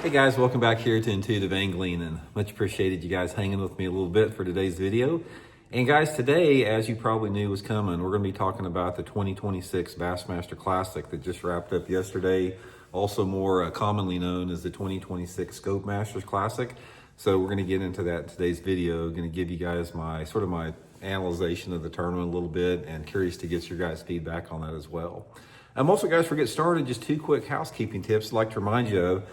Hey guys, welcome back here to Intuitive Angling, and much appreciated you guys hanging with me a little bit for today's video. And guys, today, as you probably knew was coming, we're going to be talking about the 2026 Bassmaster Classic that just wrapped up yesterday, also more commonly known as the 2026 Scopemasters Classic. So we're going to get into that in today's video. I'm going to give you guys my analyzation of the tournament a little bit, and curious to get your guys' feedback on that as well. Also, guys, before we get started, just two quick housekeeping tips I'd like to remind you of.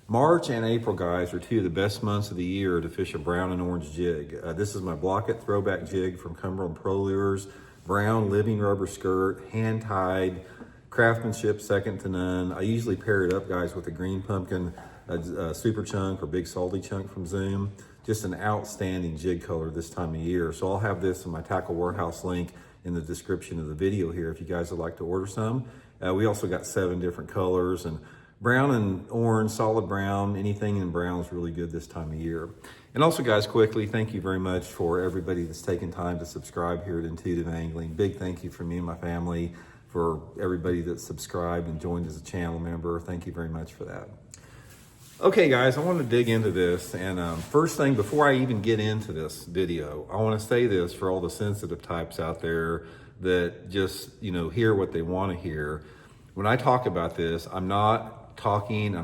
March and April, guys, are two of the best months of the year to fish a brown and orange jig. This is my Blaukat Throwback jig from Cumberland Pro Lures. Brown living rubber skirt, hand-tied, craftsmanship second to none. I usually pair it up, guys, with a green pumpkin, a super chunk or big salty chunk from Zoom. Just an outstanding jig color this time of year. So I'll have this in my Tackle Warehouse link in the description of the video here if you guys would like to order some. We also got 7 different colors, and brown and orange, solid brown, anything in brown is really good this time of year. And also, guys, quickly, thank you very much for everybody that's taken time to subscribe here at Intuitive Angling. Big thank you from me and my family, for everybody that's subscribed and joined as a channel member. Thank you very much for that. Okay, guys, I want to dig into this. And first thing, before I even get into this video, I want to say this for all the sensitive types out there that just, hear what they want to hear. When I talk about this, I'm not talking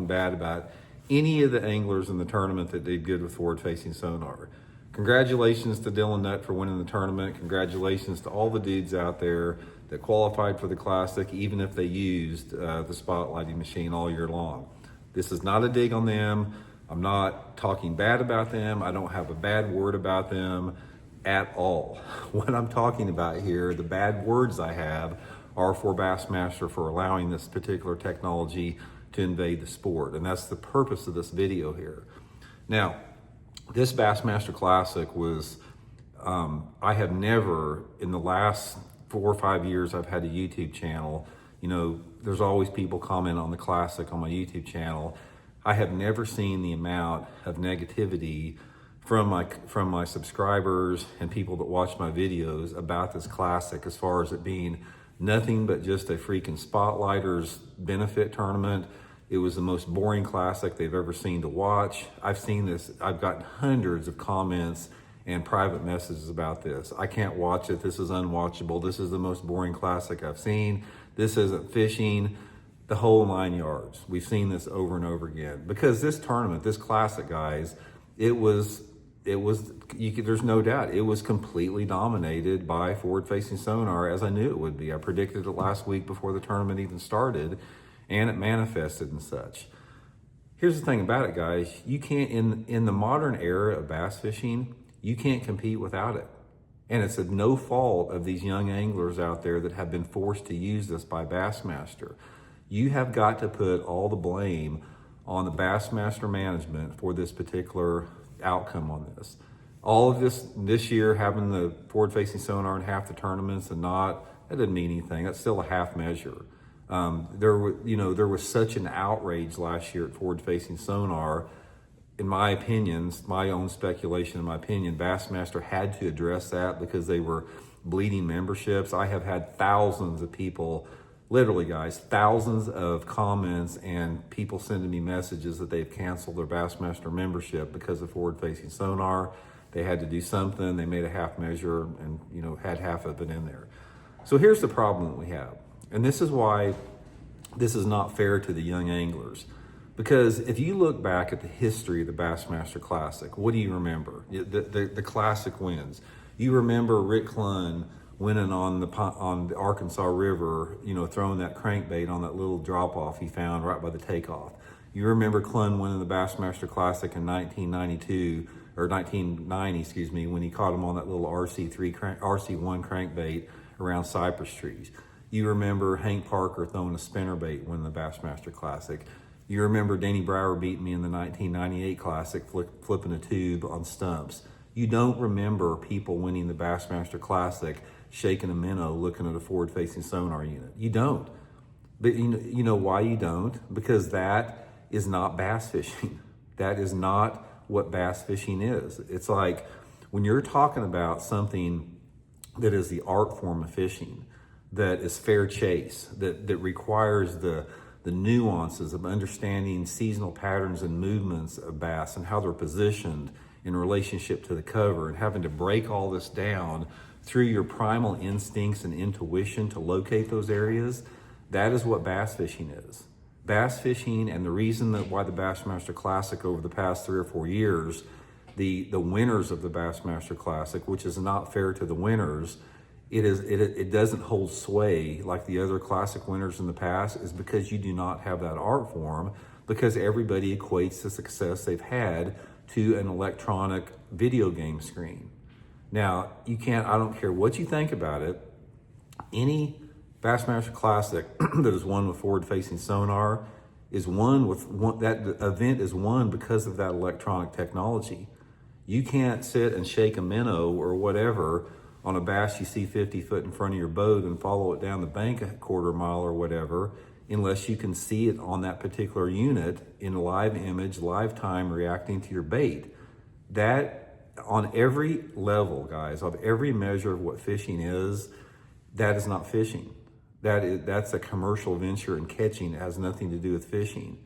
bad about any of the anglers in the tournament that did good with forward-facing sonar. Congratulations to Dylan Nutt for winning the tournament. Congratulations to all the dudes out there that qualified for the Classic, even if they used the spotlighting machine all year long. This is not a dig on them. I'm not talking bad about them. I don't have a bad word about them at all. What I'm talking about here, the bad words I have, are for Bassmaster for allowing this particular technology to invade the sport. And that's the purpose of this video here. Now, this Bassmaster Classic was, I have never, in the last 4 or 5 years I've had a YouTube channel, there's always people comment on the Classic on my YouTube channel. I have never seen the amount of negativity from my subscribers and people that watch my videos about this Classic, as far as it being nothing but just a freaking spotlighters benefit tournament. It was the most boring Classic they've ever seen to watch. I've gotten hundreds of comments and private messages about this. I can't watch it. This is unwatchable. This is the most boring Classic I've seen. This isn't fishing. The whole 9 yards. We've seen this over and over again. Because this tournament, this Classic, guys, there's no doubt, it was completely dominated by forward-facing sonar, as I knew it would be. I predicted it last week before the tournament even started, and it manifested and such. Here's the thing about it, guys. You can't, in the modern era of bass fishing, you can't compete without it. And it's no fault of these young anglers out there that have been forced to use this by Bassmaster. You have got to put all the blame on the Bassmaster management for this particular outcome on this. All of this year, having the forward-facing sonar in half the tournaments and that doesn't mean anything. That's still a half measure. There was such an outrage last year at forward-facing sonar. In my opinion, my own speculation, in my opinion, Bassmaster had to address that because they were bleeding memberships. I have had thousands of people, literally, guys, thousands of comments and people sending me messages that they've canceled their Bassmaster membership because of forward-facing sonar. They had to do something. They made a half measure and, had half of it in there. So here's the problem that we have. And this is why this is not fair to the young anglers. Because if you look back at the history of the Bassmaster Classic, what do you remember? The Classic wins. You remember Rick Clunn winning on the Arkansas River, throwing that crankbait on that little drop-off he found right by the takeoff. You remember Clunn winning the Bassmaster Classic in 1990, when he caught him on that little RC1 crankbait around cypress trees. You remember Hank Parker throwing a spinnerbait winning the Bassmaster Classic. You remember Danny Brower beating me in the 1998 Classic, flipping a tube on stumps. You don't remember people winning the Bassmaster Classic, shaking a minnow, looking at a forward-facing sonar unit. You don't. But you know why you don't? Because that is not bass fishing. That is not what bass fishing is. It's like when you're talking about something that is the art form of fishing, that is fair chase, that requires the the nuances of understanding seasonal patterns and movements of bass and how they're positioned in relationship to the cover, and having to break all this down through your primal instincts and intuition to locate those areas. That is what bass fishing is. Bass fishing, and the reason that why the Bassmaster Classic over the past 3 or 4 years, the winners of the Bassmaster Classic, which is not fair to the winners, it doesn't hold sway like the other classic winners in the past, is because you do not have that art form, because everybody equates the success they've had to an electronic video game screen. Now, I don't care what you think about it, any Bassmaster Classic that is won with forward-facing sonar is that event is won because of that electronic technology. You can't sit and shake a minnow or whatever on a bass you see 50 foot in front of your boat and follow it down the bank a quarter mile or whatever, unless you can see it on that particular unit in live image, live time, reacting to your bait. That, on every level, guys, of every measure of what fishing is, that is not fishing. That's a commercial venture, and catching has nothing to do with fishing.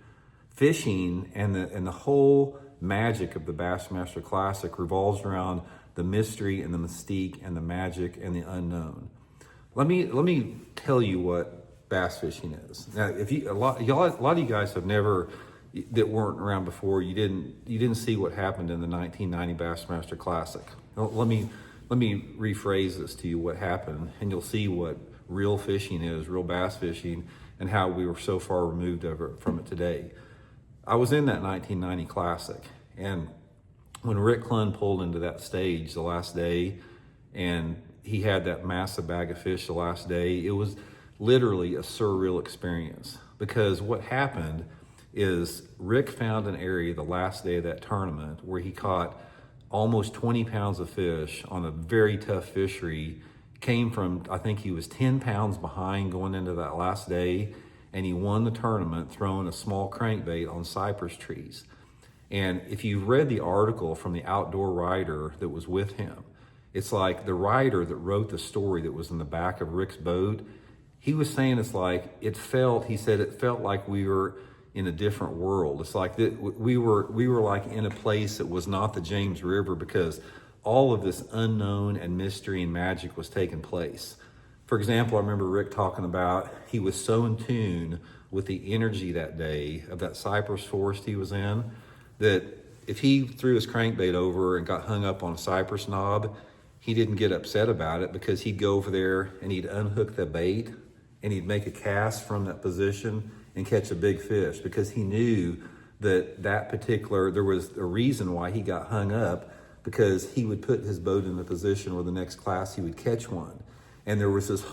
Fishing and the whole magic of the Bassmaster Classic revolves around the mystery and the mystique and the magic and the unknown. Let me tell you what bass fishing is. Now, a lot of you guys have never, that weren't around before, you didn't see what happened in the 1990 Bassmaster Classic. Let me rephrase this to you, what happened, and you'll see what real fishing is, real bass fishing, and how we were so far removed from it today. I was in that 1990 Classic, and when Rick Clunn pulled into that stage the last day, and he had that massive bag of fish the last day, it was literally a surreal experience. Because what happened is Rick found an area the last day of that tournament where he caught almost 20 pounds of fish on a very tough fishery. Came from, I think he was 10 pounds behind going into that last day, and he won the tournament throwing a small crankbait on cypress trees. And if you've read the article from the outdoor writer that was with him, it's like the writer that wrote the story that was in the back of Rick's boat, he was saying he said it felt like we were in a different world. It's like we were like in a place that was not the James River, because all of this unknown and mystery and magic was taking place. For example, I remember Rick talking about he was so in tune with the energy that day of that cypress forest he was in, that if he threw his crankbait over and got hung up on a cypress knob, he didn't get upset about it, because he'd go over there and he'd unhook the bait and he'd make a cast from that position and catch a big fish, because he knew that there was a reason why he got hung up, because he would put his boat in a position where the next class he would catch one. And there was this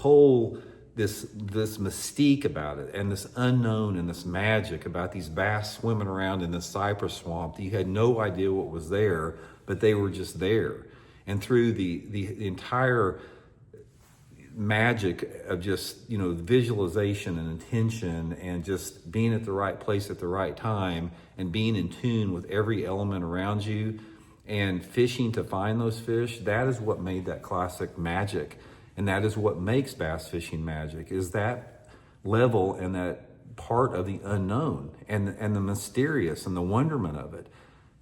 mystique about it, and this unknown and this magic about these bass swimming around in this cypress swamp. You had no idea what was there, but they were just there. And through the entire magic of just, visualization and intention, and just being at the right place at the right time, and being in tune with every element around you, and fishing to find those fish, that is what made that classic magic. And that is what makes bass fishing magic, is that level and that part of the unknown and the mysterious and the wonderment of it.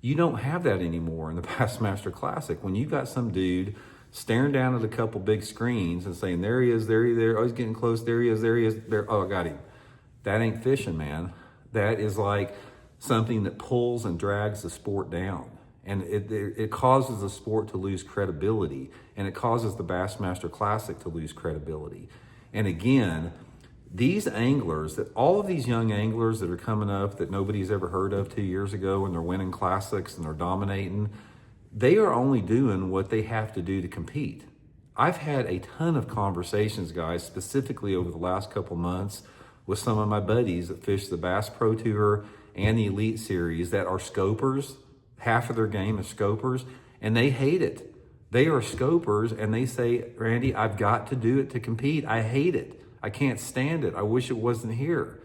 You don't have that anymore in the Bassmaster Classic. When you've got some dude staring down at a couple big screens and saying, there he is, there he is, oh, he's getting close, there he is, there, oh, I got him. That ain't fishing, man. That is like something that pulls and drags the sport down. And it causes the sport to lose credibility, and it causes the Bassmaster Classic to lose credibility. And again, these anglers, all of these young anglers that are coming up that nobody's ever heard of 2 years ago, and they're winning classics and they're dominating, they are only doing what they have to do to compete. I've had a ton of conversations, guys, specifically over the last couple months with some of my buddies that fish the Bass Pro Tour and the Elite Series that are scopers. Half of their game is scopers, and they hate it. They are scopers, and they say, Randy, I've got to do it to compete. I hate it. I can't stand it. I wish it wasn't here.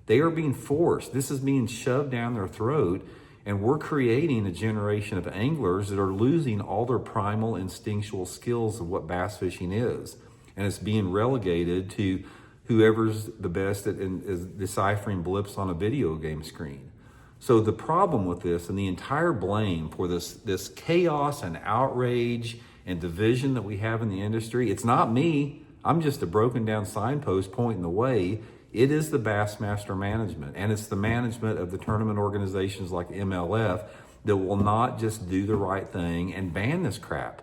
They are being forced. This is being shoved down their throat, and we're creating a generation of anglers that are losing all their primal instinctual skills of what bass fishing is. And it's being relegated to whoever's the best at is deciphering blips on a video game screen. So the problem with this, and the entire blame for this chaos and outrage and division that we have in the industry, it's not me. I'm just a broken down signpost pointing the way. It is the Bassmaster management, and it's the management of the tournament organizations like MLF that will not just do the right thing and ban this crap.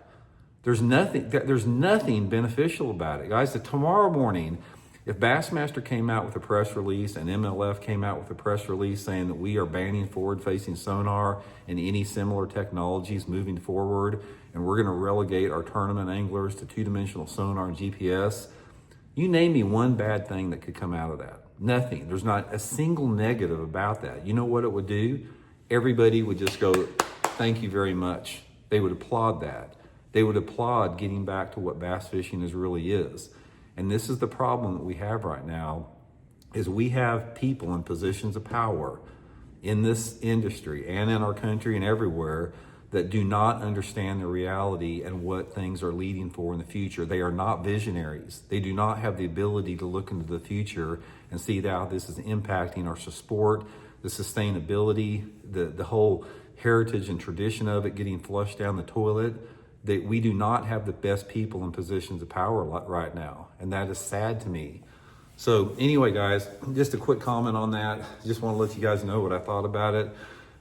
There's nothing beneficial about it. Guys, tomorrow morning, if Bassmaster came out with a press release and MLF came out with a press release saying that we are banning forward-facing sonar and any similar technologies moving forward, and we're going to relegate our tournament anglers to two-dimensional sonar and GPS, you name me one bad thing that could come out of that. Nothing. There's not a single negative about that. You know what it would do? Everybody would just go, thank you very much. They would applaud that. They would applaud getting back to what bass fishing really is. And this is the problem that we have right now, is we have people in positions of power in this industry and in our country and everywhere that do not understand the reality and what things are leading for in the future. They are not visionaries. They do not have the ability to look into the future and see how this is impacting our sport, the sustainability, the whole heritage and tradition of it getting flushed down the toilet. That we do not have the best people in positions of power right now, and that is sad to me. So anyway, guys, just a quick comment on that. Just want to let you guys know what I thought about it.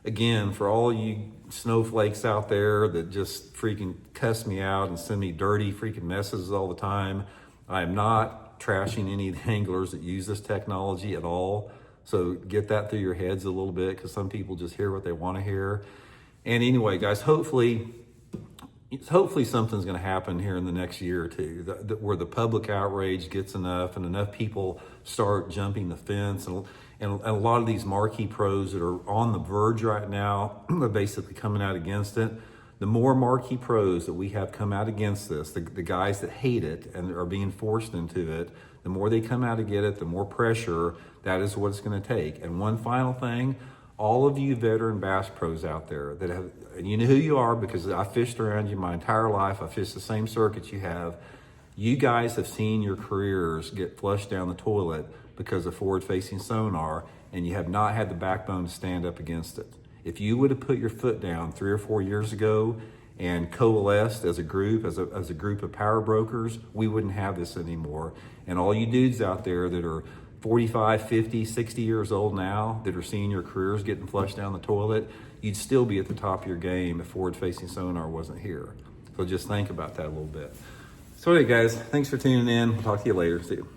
Again, for all you snowflakes out there that just freaking cuss me out and send me dirty freaking messages all the time, I am not trashing any of the anglers that use this technology at all. So get that through your heads a little bit, because some people just hear what they want to hear. And anyway, guys, hopefully something's going to happen here in the next year or two, where the public outrage gets enough and enough people start jumping the fence. And a lot of these marquee pros that are on the verge right now are basically coming out against it. The more marquee pros that we have come out against this, the guys that hate it and are being forced into it, the more they come out to get it, the more pressure, that is what it's going to take. And one final thing, all of you veteran bass pros out there that have, and you know who you are because I fished around you my entire life. I fished the same circuits you have. You guys have seen your careers get flushed down the toilet because of forward-facing sonar, and you have not had the backbone to stand up against it. If you would have put your foot down 3 or 4 years ago and coalesced as a group, as a group of power brokers, we wouldn't have this anymore. And all you dudes out there that are 45, 50, 60 years old now that are seeing your careers getting flushed down the toilet, you'd still be at the top of your game if forward-facing sonar wasn't here. So just think about that a little bit. So anyway, guys, thanks for tuning in. We'll talk to you later. See you.